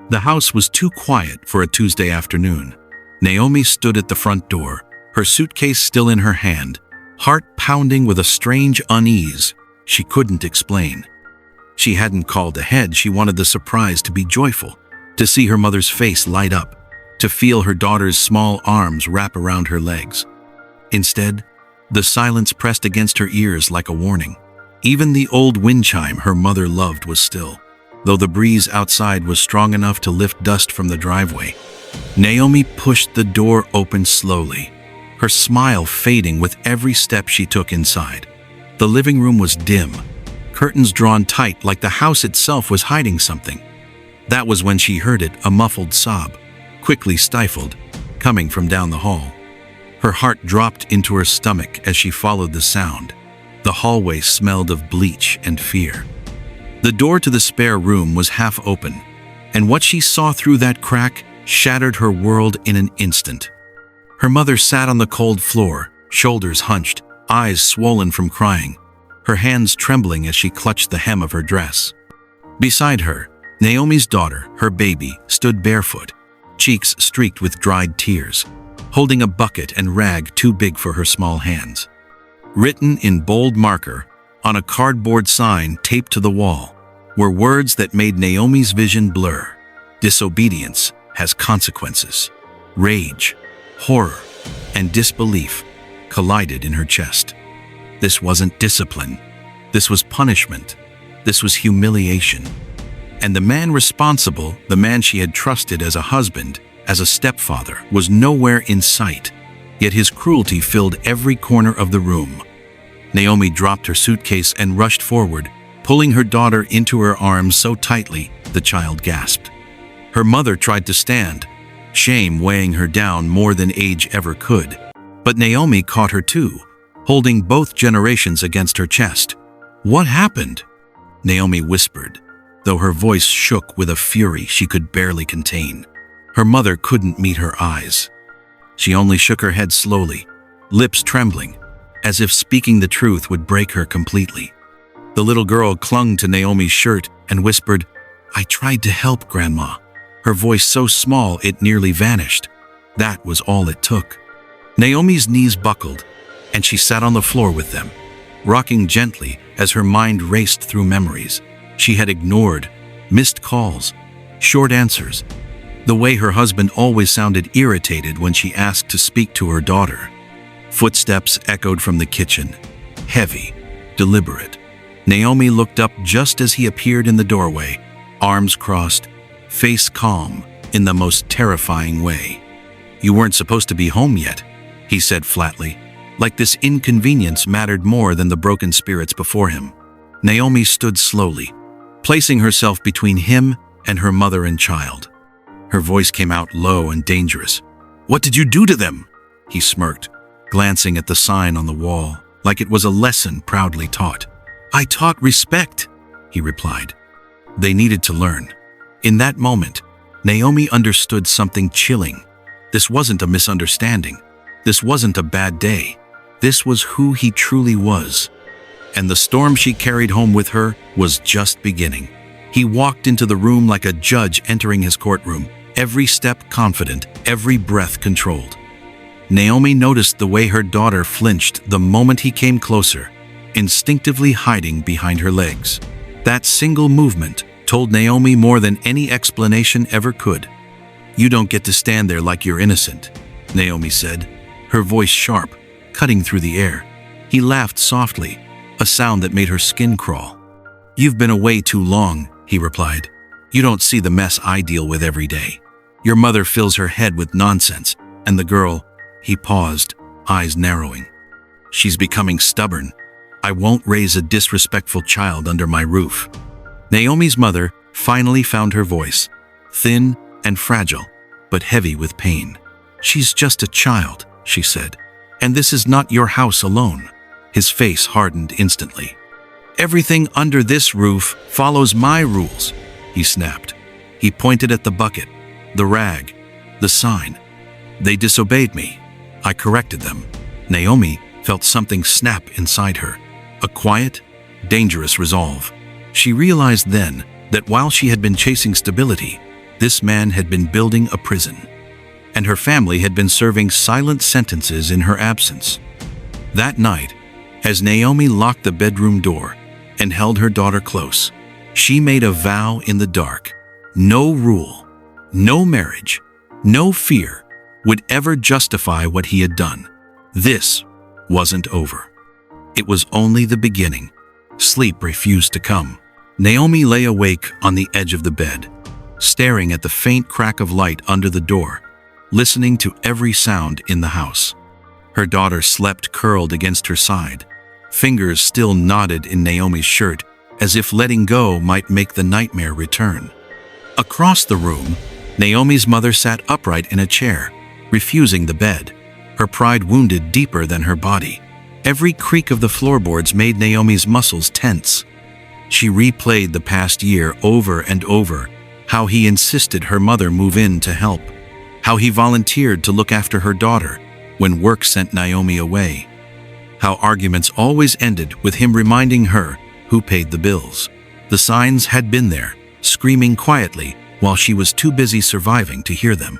The house was too quiet for a Tuesday afternoon. Naomi stood at the front door, her suitcase still in her hand, heart pounding with a strange unease she couldn't explain. She hadn't called ahead. She wanted the surprise to be joyful, to see her mother's face light up, to feel her daughter's small arms wrap around her legs. Instead, the silence pressed against her ears like a warning. Even the old wind chime her mother loved was still, though the breeze outside was strong enough to lift dust from the driveway. Naomi pushed the door open slowly, her smile fading with every step she took inside. The living room was dim, curtains drawn tight like the house itself was hiding something. That was when she heard it, a muffled sob, quickly stifled, coming from down the hall. Her heart dropped into her stomach as she followed the sound. The hallway smelled of bleach and fear. The door to the spare room was half open, and what she saw through that crack shattered her world in an instant. Her mother sat on the cold floor, shoulders hunched, eyes swollen from crying, her hands trembling as she clutched the hem of her dress. Beside her, Naomi's daughter, her baby, stood barefoot, cheeks streaked with dried tears, holding a bucket and rag too big for her small hands. Written in bold marker on a cardboard sign taped to the wall were words that made Naomi's vision blur. Disobedience has consequences. Rage, horror, and disbelief collided in her chest. This wasn't discipline. This was punishment. This was humiliation. And the man responsible, the man she had trusted as a husband, as a stepfather, was nowhere in sight. Yet his cruelty filled every corner of the room. Naomi dropped her suitcase and rushed forward, pulling her daughter into her arms so tightly the child gasped. Her mother tried to stand, shame weighing her down more than age ever could. But Naomi caught her too, holding both generations against her chest. "What happened?" Naomi whispered, though her voice shook with a fury she could barely contain. Her mother couldn't meet her eyes. She only shook her head slowly, lips trembling, as if speaking the truth would break her completely. The little girl clung to Naomi's shirt and whispered, "I tried to help, Grandma," her voice so small it nearly vanished. That was all it took. Naomi's knees buckled, and she sat on the floor with them, rocking gently as her mind raced through memories she had ignored, missed calls, short answers, the way her husband always sounded irritated when she asked to speak to her daughter. Footsteps echoed from the kitchen, heavy, deliberate. Naomi looked up just as he appeared in the doorway, arms crossed, face calm, in the most terrifying way. "You weren't supposed to be home yet," he said flatly, like this inconvenience mattered more than the broken spirits before him. Naomi stood slowly, placing herself between him and her mother and child. Her voice came out low and dangerous. "What did you do to them?" He smirked, glancing at the sign on the wall, like it was a lesson proudly taught. "I taught respect," he replied. They needed to learn. In that moment, Naomi understood something chilling. This wasn't a misunderstanding. This wasn't a bad day. This was who he truly was. And the storm she carried home with her was just beginning. He walked into the room like a judge entering his courtroom, every step confident, every breath controlled. Naomi noticed the way her daughter flinched the moment he came closer, instinctively hiding behind her legs. That single movement told Naomi more than any explanation ever could. "You don't get to stand there like you're innocent," Naomi said, her voice sharp, cutting through the air. He laughed softly, a sound that made her skin crawl. "You've been away too long," he replied. "You don't see the mess I deal with every day. Your mother fills her head with nonsense, and the girl," he paused, eyes narrowing. "She's becoming stubborn. I won't raise a disrespectful child under my roof." Naomi's mother finally found her voice, thin and fragile, but heavy with pain. "She's just a child," she said, "and this is not your house alone." His face hardened instantly. "Everything under this roof follows my rules," he snapped. He pointed at the bucket, the rag, the sign. "They disobeyed me. I corrected them." Naomi felt something snap inside her, a quiet, dangerous resolve. She realized then that while she had been chasing stability, This man had been building a prison, and her family had been serving silent sentences in her absence. That night, as Naomi locked the bedroom door and held her daughter close, she made a vow in the dark. No rule, no marriage, no fear would ever justify what he had done. This wasn't over. It was only the beginning. Sleep refused to come. Naomi lay awake on the edge of the bed, staring at the faint crack of light under the door, listening to every sound in the house. Her daughter slept curled against her side, fingers still knotted in Naomi's shirt, as if letting go might make the nightmare return. Across the room, Naomi's mother sat upright in a chair, refusing the bed, her pride wounded deeper than her body. Every creak of the floorboards made Naomi's muscles tense. She replayed the past year over and over, how he insisted her mother move in to help, how he volunteered to look after her daughter when work sent Naomi away, how arguments always ended with him reminding her who paid the bills. The signs had been there, screaming quietly while she was too busy surviving to hear them.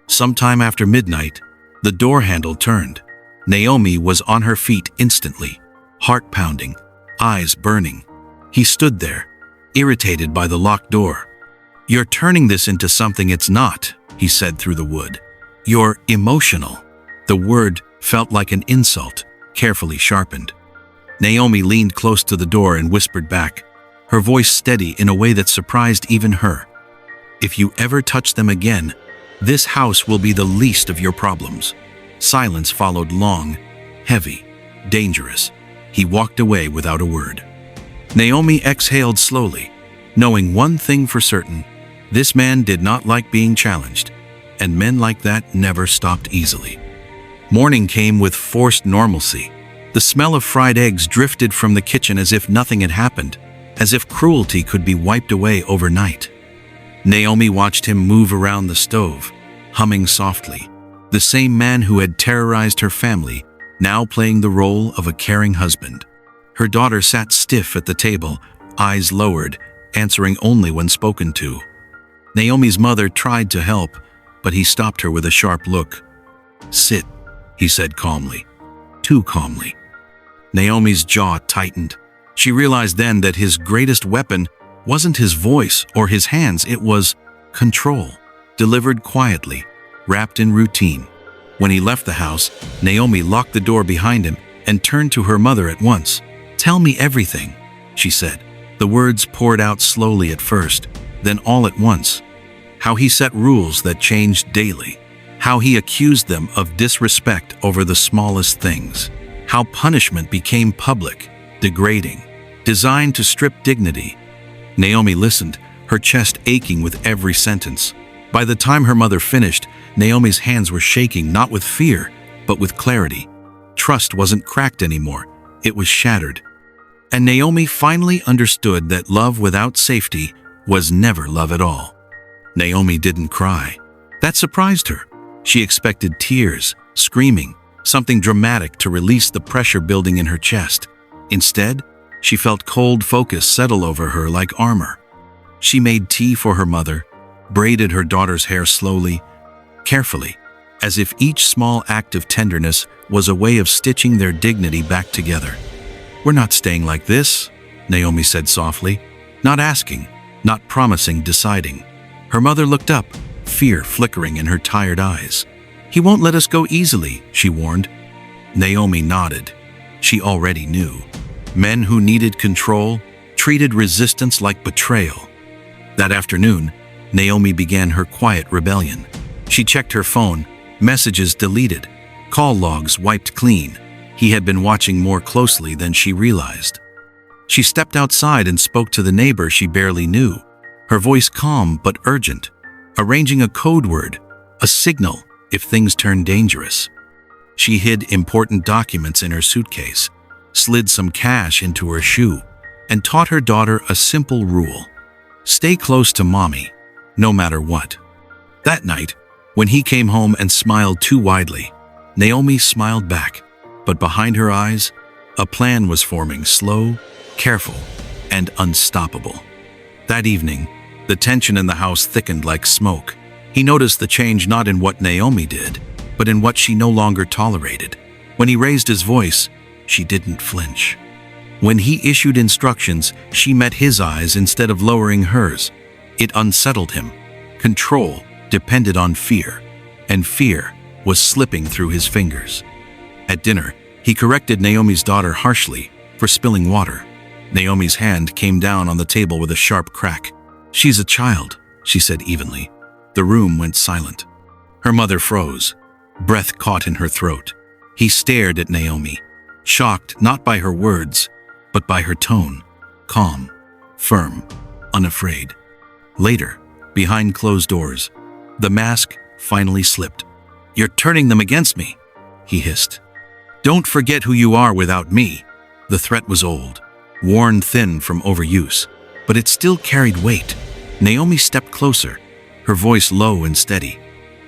Sometime after midnight, the door handle turned. Naomi was on her feet instantly, heart pounding, eyes burning. He stood there, irritated by the locked door. "You're turning this into something it's not," he said through the wood. "You're emotional." The word felt like an insult, carefully sharpened. Naomi leaned close to the door and whispered back, her voice steady in a way that surprised even her. "If you ever touch them again, this house will be the least of your problems." Silence followed, long, heavy, dangerous. He walked away without a word. Naomi exhaled slowly, knowing one thing for certain: this man did not like being challenged, and men like that never stopped easily. Morning came with forced normalcy. The smell of fried eggs drifted from the kitchen as if nothing had happened, as if cruelty could be wiped away overnight. Naomi watched him move around the stove, humming softly. The same man who had terrorized her family, now playing the role of a caring husband. Her daughter sat stiff at the table, eyes lowered, answering only when spoken to. Naomi's mother tried to help, but he stopped her with a sharp look. "Sit," he said calmly, too calmly. Naomi's jaw tightened. She realized then that his greatest weapon wasn't his voice or his hands, it was control, delivered quietly, wrapped in routine. When he left the house, Naomi locked the door behind him and turned to her mother at once. "Tell me everything," she said. The words poured out slowly at first, then all at once. How he set rules that changed daily. How he accused them of disrespect over the smallest things. How punishment became public, degrading, designed to strip dignity. Naomi listened, her chest aching with every sentence. By the time her mother finished, Naomi's hands were shaking, not with fear, but with clarity. Trust wasn't cracked anymore, it was shattered. And Naomi finally understood that love without safety was never love at all. Naomi didn't cry. That surprised her. She expected tears, screaming, something dramatic to release the pressure building in her chest. Instead, she felt cold focus settle over her like armor. She made tea for her mother, braided her daughter's hair slowly, carefully, as if each small act of tenderness was a way of stitching their dignity back together. "We're not staying like this," Naomi said softly, not asking, not promising, deciding. Her mother looked up, fear flickering in her tired eyes. "He won't let us go easily," she warned. Naomi nodded. She already knew. Men who needed control treated resistance like betrayal. That afternoon, Naomi began her quiet rebellion. She checked her phone, messages deleted, call logs wiped clean. He had been watching more closely than she realized. She stepped outside and spoke to the neighbor she barely knew, her voice calm but urgent, arranging a code word, a signal if things turned dangerous. She hid important documents in her suitcase, slid some cash into her shoe, and taught her daughter a simple rule: stay close to mommy, no matter what. That night, when he came home and smiled too widely, Naomi smiled back, but behind her eyes, a plan was forming, slow, careful, and unstoppable. That evening, The tension in the house thickened like smoke. He noticed the change not in what Naomi did, but in what she no longer tolerated. When he raised his voice, she didn't flinch. When he issued instructions, she met his eyes instead of lowering hers. It unsettled him. Control depended on fear, and fear was slipping through his fingers. At dinner, he corrected Naomi's daughter harshly for spilling water. Naomi's hand came down on the table with a sharp crack. "She's a child," she said evenly. The room went silent. Her mother froze. Breath caught in her throat. He stared at Naomi, shocked not by her words, but by her tone. Calm, firm, unafraid. Later, behind closed doors, the mask finally slipped. "You're turning them against me," he hissed. "Don't forget who you are without me." The threat was old, worn thin from overuse, but it still carried weight. Naomi stepped closer, her voice low and steady.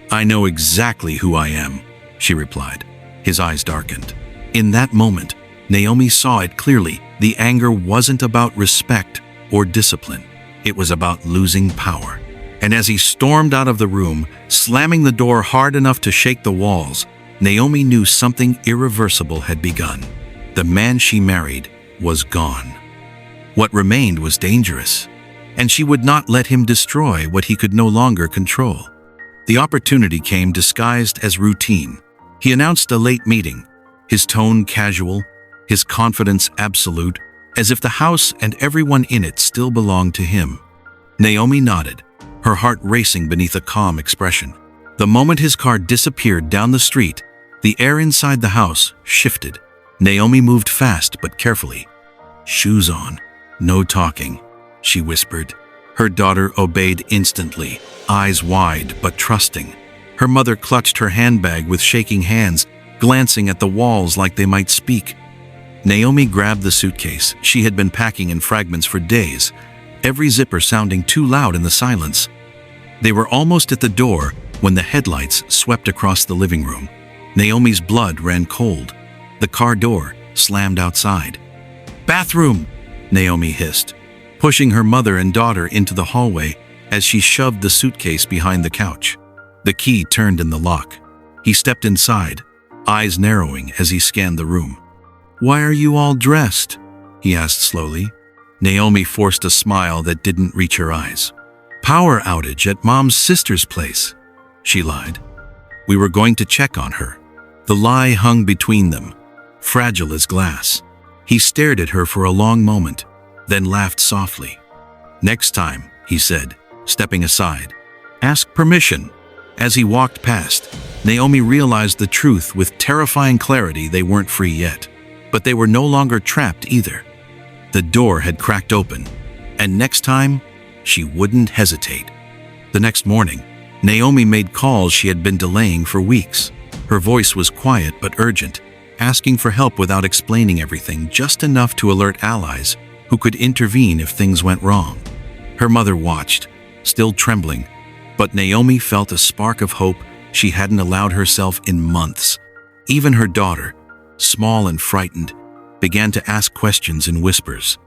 "I know exactly who I am," she replied. His eyes darkened. In that moment, Naomi saw it clearly. The anger wasn't about respect or discipline. It was about losing power. And as he stormed out of the room, slamming the door hard enough to shake the walls, Naomi knew something irreversible had begun. The man she married was gone. What remained was dangerous, and she would not let him destroy what he could no longer control. The opportunity came disguised as routine. He announced a late meeting, his tone casual, his confidence absolute, as if the house and everyone in it still belonged to him. Naomi nodded, her heart racing beneath a calm expression. The moment his car disappeared down the street, the air inside the house shifted. Naomi moved fast but carefully. "Shoes on, no talking," she whispered. Her daughter obeyed instantly, eyes wide but trusting. Her mother clutched her handbag with shaking hands, glancing at the walls like they might speak. Naomi grabbed the suitcase she had been packing in fragments for days, every zipper sounding too loud in the silence. They were almost at the door when the headlights swept across the living room. Naomi's blood ran cold. The car door slammed outside. "Bathroom!" Naomi hissed, pushing her mother and daughter into the hallway as she shoved the suitcase behind the couch. The key turned in the lock. He stepped inside, eyes narrowing as he scanned the room. "Why are you all dressed?" he asked slowly. Naomi forced a smile that didn't reach her eyes. "Power outage at Mom's sister's place," she lied. "We were going to check on her." The lie hung between them, fragile as glass. He stared at her for a long moment, then laughed softly. "Next time," he said, stepping aside, "ask permission." As he walked past, Naomi realized the truth with terrifying clarity. They weren't free yet, but they were no longer trapped either. The door had cracked open, and next time, she wouldn't hesitate. The next morning, Naomi made calls she had been delaying for weeks. Her voice was quiet but urgent, asking for help without explaining everything, just enough to alert allies who could intervene if things went wrong. Her mother watched, still trembling, but Naomi felt a spark of hope she hadn't allowed herself in months. Even her daughter, small and frightened, began to ask questions in whispers.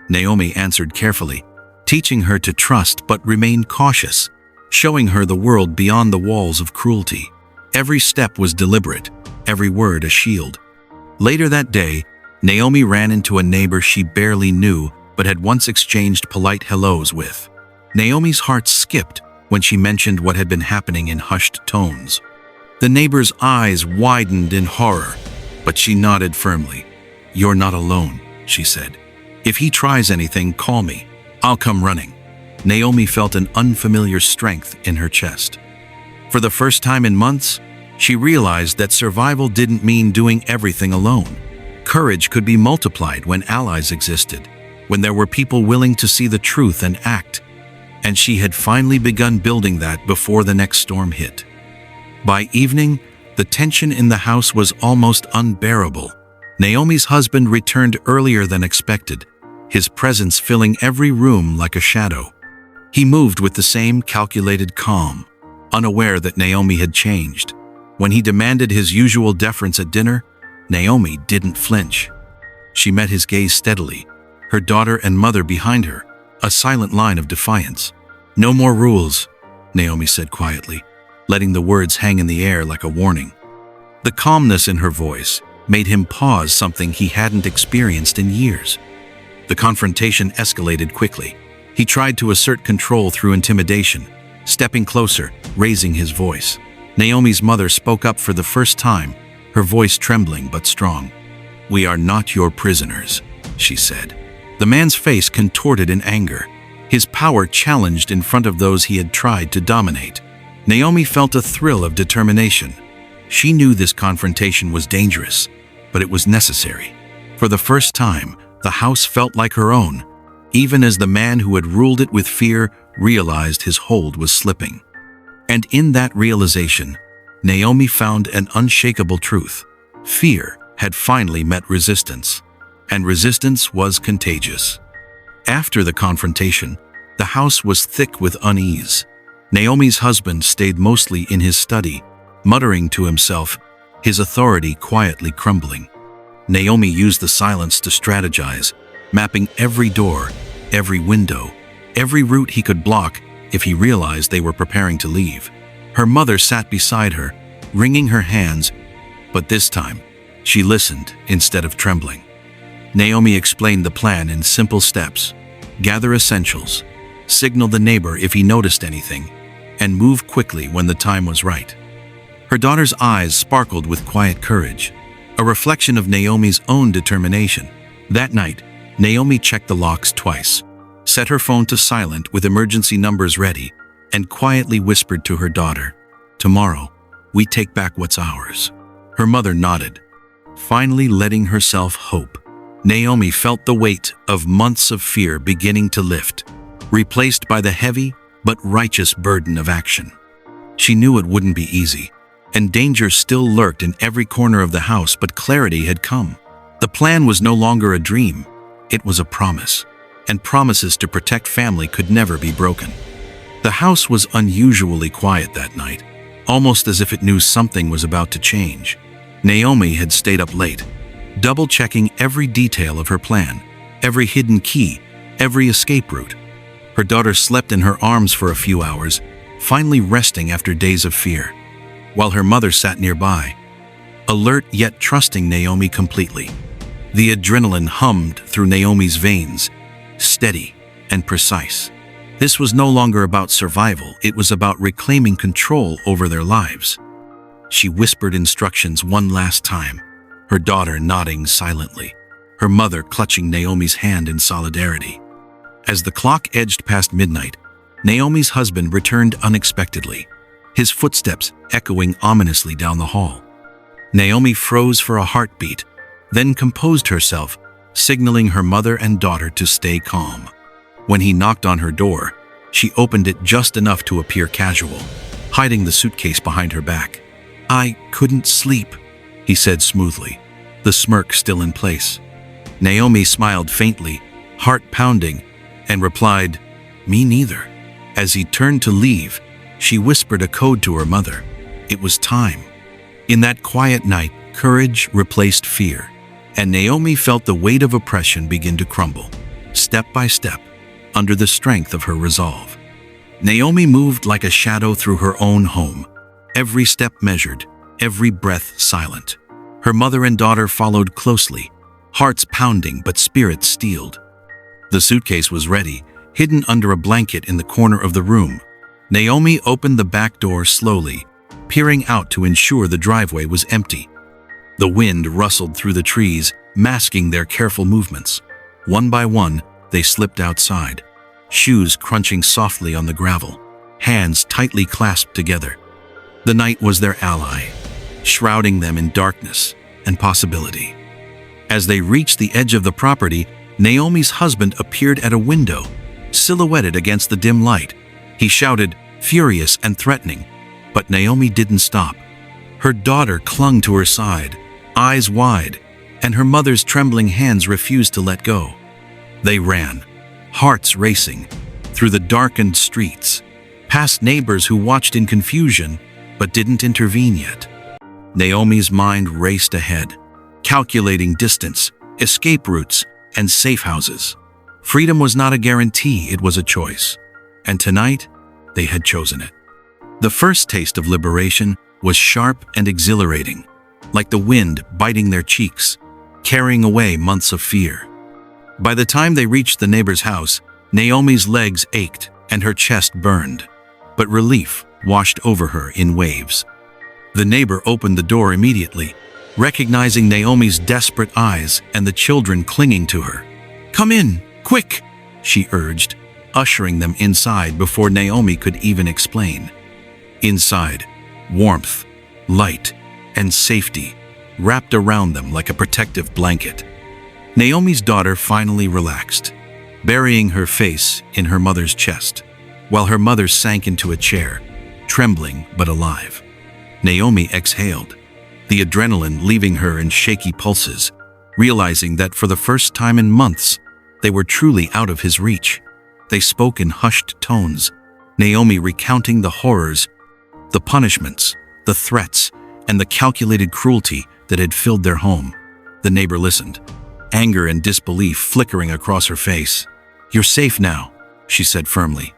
Naomi answered carefully, teaching her to trust but remain cautious, showing her the world beyond the walls of cruelty. Every step was deliberate, every word a shield. Later that day, Naomi ran into a neighbor she barely knew but had once exchanged polite hellos with. Naomi's heart skipped when she mentioned what had been happening in hushed tones. The neighbor's eyes widened in horror, but she nodded firmly. "You're not alone," she said. "If he tries anything, call me. I'll come running." Naomi felt an unfamiliar strength in her chest. For the first time in months, she realized that survival didn't mean doing everything alone. Courage could be multiplied when allies existed, when there were people willing to see the truth and act. And she had finally begun building that before the next storm hit. By evening, the tension in the house was almost unbearable. Naomi's husband returned earlier than expected, his presence filling every room like a shadow. He moved with the same calculated calm, unaware that Naomi had changed. When he demanded his usual deference at dinner, Naomi didn't flinch. She met his gaze steadily, her daughter and mother behind her, a silent line of defiance. "No more rules," Naomi said quietly, letting the words hang in the air like a warning. The calmness in her voice made him pause, something he hadn't experienced in years. The confrontation escalated quickly. He tried to assert control through intimidation, stepping closer, raising his voice. Naomi's mother spoke up for the first time, her voice trembling but strong. "We are not your prisoners," she said. The man's face contorted in anger, his power challenged in front of those he had tried to dominate. Naomi felt a thrill of determination. She knew this confrontation was dangerous, but it was necessary. For the first time, the house felt like her own, even as the man who had ruled it with fear realized his hold was slipping. And in that realization, Naomi found an unshakable truth. Fear had finally met resistance, and resistance was contagious. After the confrontation, the house was thick with unease. Naomi's husband stayed mostly in his study, muttering to himself, his authority quietly crumbling. Naomi used the silence to strategize, mapping every door, every window, every route he could block if he realized they were preparing to leave. Her mother sat beside her, wringing her hands, but this time, she listened instead of trembling. Naomi explained the plan in simple steps: gather essentials, signal the neighbor if he noticed anything, and move quickly when the time was right. Her daughter's eyes sparkled with quiet courage, a reflection of Naomi's own determination. That night, Naomi checked the locks twice, set her phone to silent with emergency numbers ready, and quietly whispered to her daughter, "Tomorrow, we take back what's ours." Her mother nodded, finally letting herself hope. Naomi felt the weight of months of fear beginning to lift, replaced by the heavy but righteous burden of action. She knew it wouldn't be easy, and danger still lurked in every corner of the house, but clarity had come. The plan was no longer a dream, it was a promise, and promises to protect family could never be broken. The house was unusually quiet that night, almost as if it knew something was about to change. Naomi had stayed up late, double-checking every detail of her plan, every hidden key, every escape route. Her daughter slept in her arms for a few hours, finally resting after days of fear, while her mother sat nearby, alert yet trusting Naomi completely. The adrenaline hummed through Naomi's veins, steady and precise. This was no longer about survival, it was about reclaiming control over their lives. She whispered instructions one last time, her daughter nodding silently, her mother clutching Naomi's hand in solidarity. As the clock edged past midnight, Naomi's husband returned unexpectedly, his footsteps echoing ominously down the hall. Naomi froze for a heartbeat, then composed herself, signaling her mother and daughter to stay calm. When he knocked on her door, she opened it just enough to appear casual, hiding the suitcase behind her back. "I couldn't sleep," he said smoothly, the smirk still in place. Naomi smiled faintly, heart pounding, and replied, "Me neither." As he turned to leave, she whispered a code to her mother. It was time. In that quiet night, courage replaced fear, and Naomi felt the weight of oppression begin to crumble, step by step, under the strength of her resolve. Naomi moved like a shadow through her own home, every step measured, every breath silent. Her mother and daughter followed closely, hearts pounding but spirits steeled. The suitcase was ready, hidden under a blanket in the corner of the room. Naomi opened the back door slowly, peering out to ensure the driveway was empty. The wind rustled through the trees, masking their careful movements. One by one, they slipped outside, shoes crunching softly on the gravel, hands tightly clasped together. The night was their ally, shrouding them in darkness and possibility. As they reached the edge of the property, Naomi's husband appeared at a window, silhouetted against the dim light. He shouted, furious and threatening, but Naomi didn't stop. Her daughter clung to her side, eyes wide, and her mother's trembling hands refused to let go. They ran, hearts racing, through the darkened streets, past neighbors who watched in confusion but didn't intervene yet. Naomi's mind raced ahead, calculating distance, escape routes, and safe houses. Freedom was not a guarantee, it was a choice. and tonight they had chosen it. The first taste of liberation was sharp and exhilarating, like the wind biting their cheeks, carrying away months of fear. By the time they reached the neighbor's house, Naomi's legs ached and her chest burned, but relief washed over her in waves. The neighbor opened the door immediately, recognizing Naomi's desperate eyes and the children clinging to her. "Come in, quick," she urged, ushering them inside before Naomi could even explain. Inside, warmth, light, and safety wrapped around them like a protective blanket. Naomi's daughter finally relaxed, burying her face in her mother's chest, while her mother sank into a chair, trembling but alive. Naomi exhaled, the adrenaline leaving her in shaky pulses, realizing that for the first time in months, they were truly out of his reach. They spoke in hushed tones, Naomi recounting the horrors, the punishments, the threats, and the calculated cruelty that had filled their home. The neighbor listened, anger and disbelief flickering across her face. "You're safe now," she said firmly.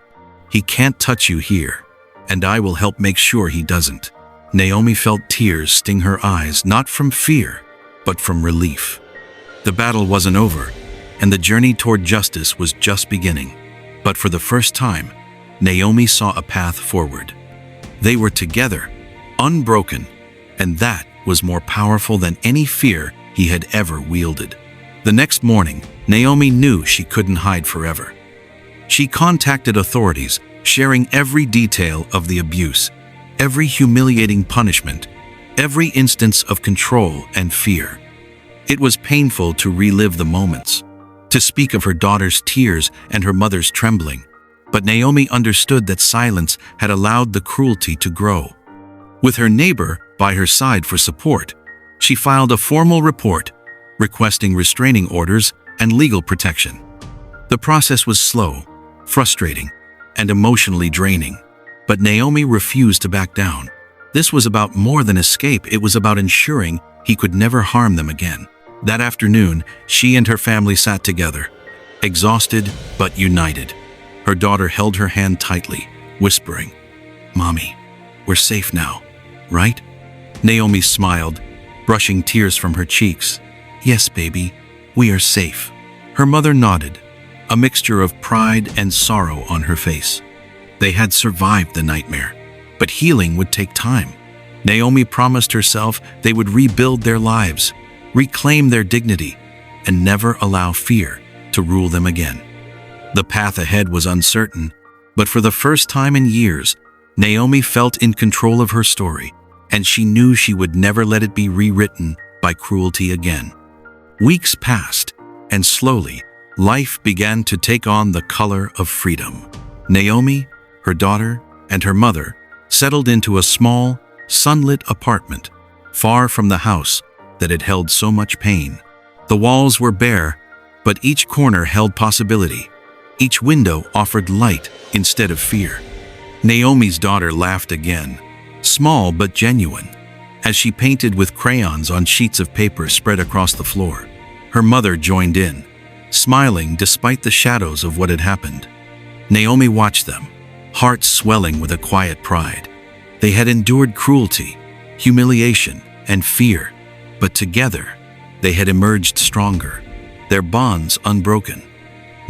"He can't touch you here, and I will help make sure he doesn't." Naomi felt tears sting her eyes, not from fear, but from relief. The battle wasn't over, and the journey toward justice was just beginning. But for the first time, Naomi saw a path forward. They were together, unbroken, and that was more powerful than any fear he had ever wielded. The next morning, Naomi knew she couldn't hide forever. She contacted authorities, sharing every detail of the abuse, every humiliating punishment, every instance of control and fear. It was painful to relive the moments, to speak of her daughter's tears and her mother's trembling, but Naomi understood that silence had allowed the cruelty to grow. With her neighbor by her side for support, she filed a formal report, requesting restraining orders and legal protection. The process was slow, frustrating, and emotionally draining, but Naomi refused to back down. This was about more than escape, it was about ensuring he could never harm them again. That afternoon, she and her family sat together, exhausted but united. Her daughter held her hand tightly, whispering, "Mommy, we're safe now, right?" Naomi smiled, brushing tears from her cheeks. "Yes, baby, we are safe." Her mother nodded, a mixture of pride and sorrow on her face. They had survived the nightmare, but healing would take time. Naomi promised herself they would rebuild their lives, reclaim their dignity, and never allow fear to rule them again. The path ahead was uncertain, but for the first time in years, Naomi felt in control of her story, and she knew she would never let it be rewritten by cruelty again. Weeks passed, and slowly, life began to take on the color of freedom. Naomi, her daughter, and her mother settled into a small, sunlit apartment, far from the house that had held so much pain. The walls were bare, but each corner held possibility. Each window offered light instead of fear. Naomi's daughter laughed again, small but genuine, as she painted with crayons on sheets of paper spread across the floor. Her mother joined in, smiling despite the shadows of what had happened. Naomi watched them, heart swelling with a quiet pride. They had endured cruelty, humiliation, and fear, but together, they had emerged stronger, their bonds unbroken.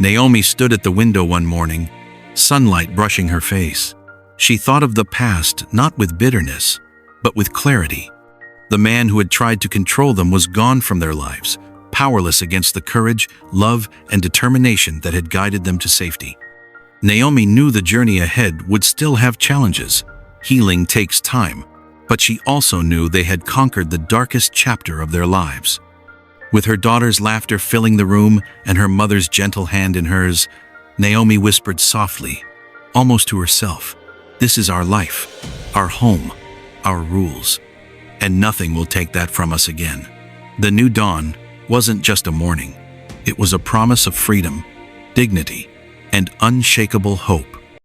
Naomi stood at the window one morning, sunlight brushing her face. She thought of the past not with bitterness, but with clarity. The man who had tried to control them was gone from their lives, powerless against the courage, love, and determination that had guided them to safety. Naomi knew the journey ahead would still have challenges. Healing takes time, but she also knew they had conquered the darkest chapter of their lives. With her daughter's laughter filling the room and her mother's gentle hand in hers, Naomi whispered softly, almost to herself, "This is our life, our home, our rules, and nothing will take that from us again." The new dawn wasn't just a morning. It was a promise of freedom, dignity, and unshakable hope.